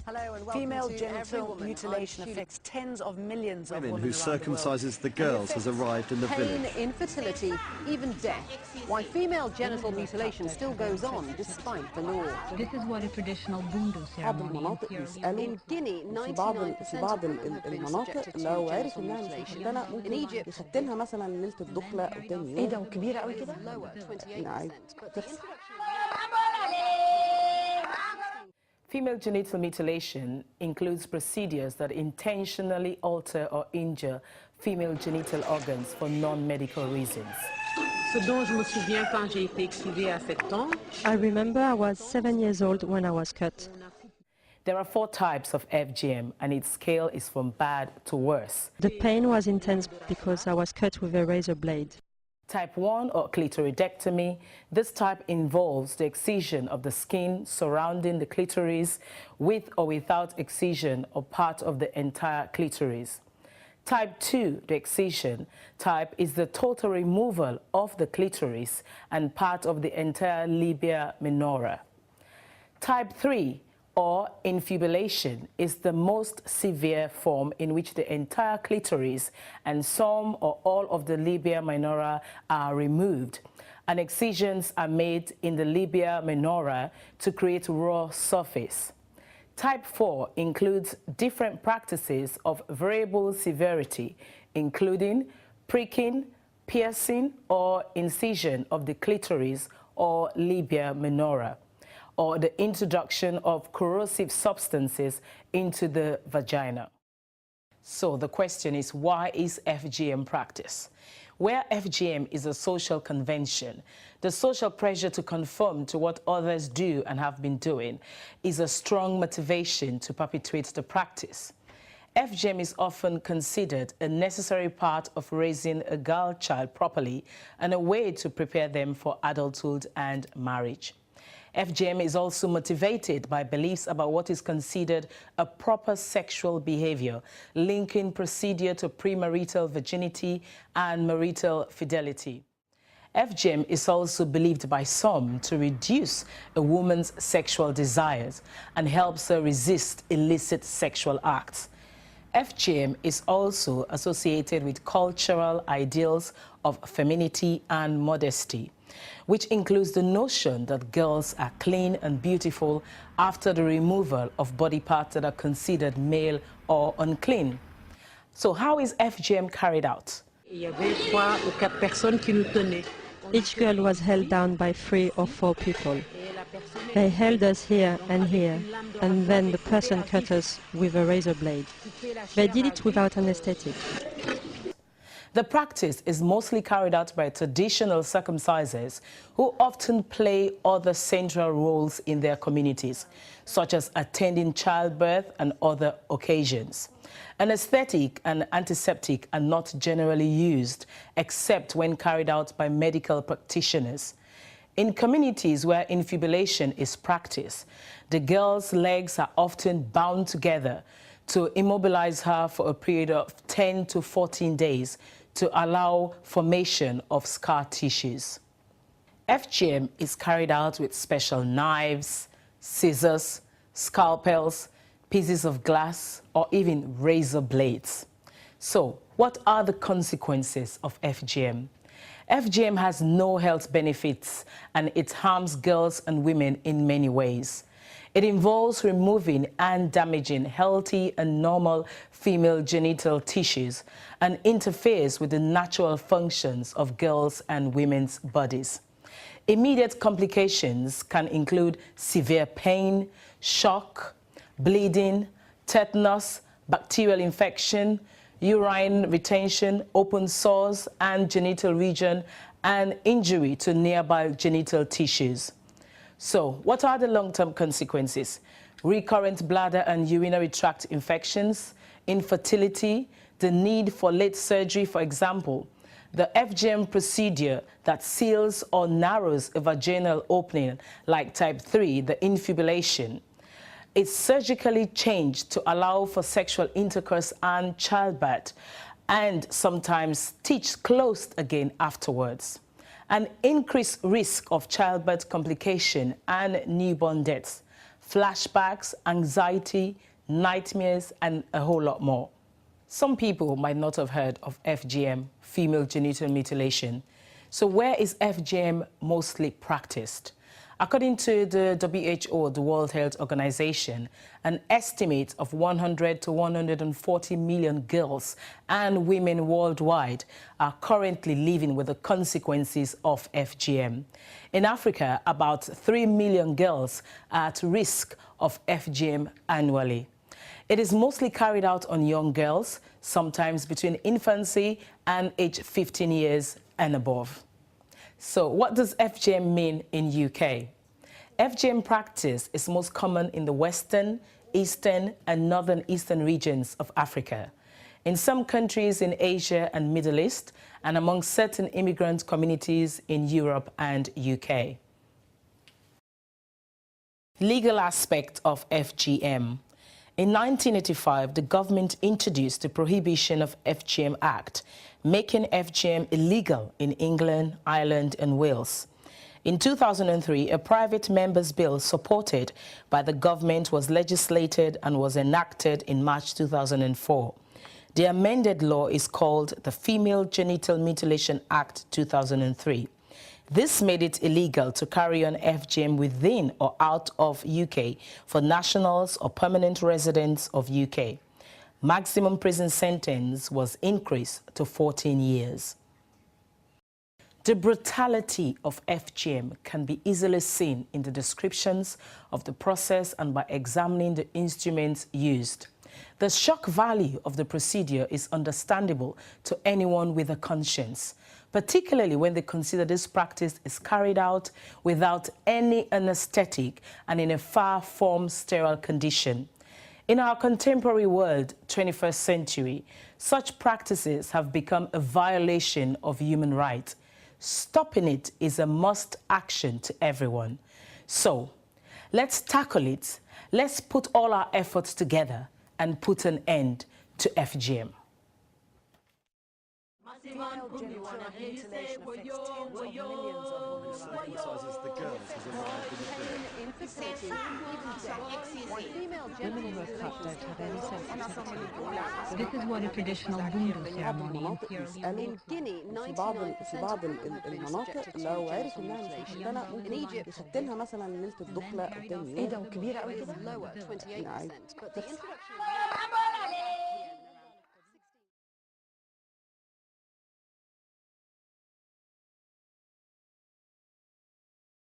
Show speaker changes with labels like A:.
A: Hello and welcome
B: Female
A: to
B: genital mutilation affects tens of millions of women
C: who circumcises the girls has arrived in the village.
A: Pain, infertility, even death. Why female genital mutilation still goes on despite the law.
D: This is what a traditional bundu ceremony
A: In Guinea, 99% of women have been subjected to genital mutilation. In Egypt,
E: يختنها مثلا ليله الدخله او تاني
B: ايه ده وكبيره قوي كده؟
A: lower, 28%. But the
F: Female genital mutilation includes procedures that intentionally alter or injure female genital organs for non-medical reasons.
G: I remember I was 7 years old when I was cut.
F: There are 4 types of FGM, and its scale is from bad to worse.
G: The pain was intense because I was cut with a razor blade.
F: Type 1, or clitoridectomy, this type involves the excision of the skin surrounding the clitoris with or without excision or part of the entire clitoris. Type 2, the excision type, is the total removal of the clitoris and part of the entire labia minora. Type 3, or infibulation, is the most severe form in which the entire clitoris and some or all of the labia minora are removed, and excisions are made in the labia minora to create raw surface. Type 4 includes different practices of variable severity, including pricking, piercing, or incision of the clitoris or labia minora, or the introduction of corrosive substances into the vagina. So the question is, why is FGM practiced? Where FGM is a social convention, the social pressure to conform to what others do and have been doing is a strong motivation to perpetuate the practice. FGM is often considered a necessary part of raising a girl child properly and a way to prepare them for adulthood and marriage. FGM is also motivated by beliefs about what is considered a proper sexual behavior, linking procedure to premarital virginity and marital fidelity. FGM is also believed by some to reduce a woman's sexual desires and helps her resist illicit sexual acts. FGM is also associated with cultural ideals of femininity and modesty, which includes the notion that girls are clean and beautiful after the removal of body parts that are considered male or unclean. So how is FGM carried out?
G: Each girl was held down by 3 or 4 people. They held us here, and then the person cut us with a razor blade. They did it without anesthetic.
F: The practice is mostly carried out by traditional circumcisers who often play other central roles in their communities, such as attending childbirth and other occasions. Anesthetic and antiseptic are not generally used except when carried out by medical practitioners. In communities where infibulation is practiced, the girl's legs are often bound together to immobilize her for a period of 10 to 14 days to allow formation of scar tissues. FGM is carried out with special knives, scissors, scalpels, pieces of glass, or even razor blades. So, what are the consequences of FGM? FGM has no health benefits, and it harms girls and women in many ways. It involves removing and damaging healthy and normal female genital tissues and interferes with the natural functions of girls' and women's bodies. Immediate complications can include severe pain, shock, bleeding, tetanus, bacterial infection, urine retention, open sores and genital region, and injury to nearby genital tissues. So, what are the long-term consequences? Recurrent bladder and urinary tract infections, infertility, the need for late surgery, for example. The FGM procedure that seals or narrows a vaginal opening, like type 3, the infibulation, is surgically changed to allow for sexual intercourse and childbirth, and sometimes stitched closed again afterwards. An increased risk of childbirth complication and newborn deaths. flashbacks, anxiety, nightmares, and a whole lot more. Some people might not have heard of FGM, female genital mutilation. So where is FGM mostly practiced? According to the WHO, the World Health Organization, an estimate of 100 to 140 million girls and women worldwide are currently living with the consequences of FGM. In Africa, about 3 million girls are at risk of FGM annually. It is mostly carried out on young girls, sometimes between infancy and age 15 years and above. So what does FGM mean in UK? FGM practice is most common in the Western, Eastern and Northern Eastern regions of Africa, in some countries in Asia and Middle East, and among certain immigrant communities in Europe and UK. Legal aspect of FGM. In 1985, the government introduced the Prohibition of FGM Act, making FGM illegal in England, Ireland and Wales. In 2003, a private member's bill supported by the government was legislated and was enacted in March 2004. The amended law is called the Female Genital Mutilation Act 2003. This made it illegal to carry on FGM within or out of UK for nationals or permanent residents of UK. Maximum prison sentence was increased to 14 years. The brutality of FGM can be easily seen in the descriptions of the process and by examining the instruments used. The shock value of the procedure is understandable to anyone with a conscience, particularly when they consider this practice is carried out without any anesthetic and in a far from sterile condition. In our contemporary world, 21st century, such practices have become a violation of human rights. Stopping it is a must action to everyone. So, let's tackle it. Let's put all our efforts together and put an end to FGM.
C: Female genital mutilation affects tens of millions of women. Emphasises the girls as arrived in the village.
A: Infertility, even death. Why female genital mutilation
D: don't have any sensitivity.
A: sensitivity.
D: This is what a traditional bundu ceremony in
E: مناطق
D: Sierra
E: بيسألوا
A: In Guinea,
E: في
A: 99%
E: بعض
A: of women have been
E: المناطق
A: subjected to
E: لو عرف
A: genital
E: انها مش
A: mutilation.
E: مختلة
A: In
E: ممكن
A: Egypt,
E: يشتلها مثلا ليلة الدخلة او تاني
B: ايه
E: يوم
B: ده وكبيرة قوي
A: is
B: كده؟
A: lower, 28%. But the introduction of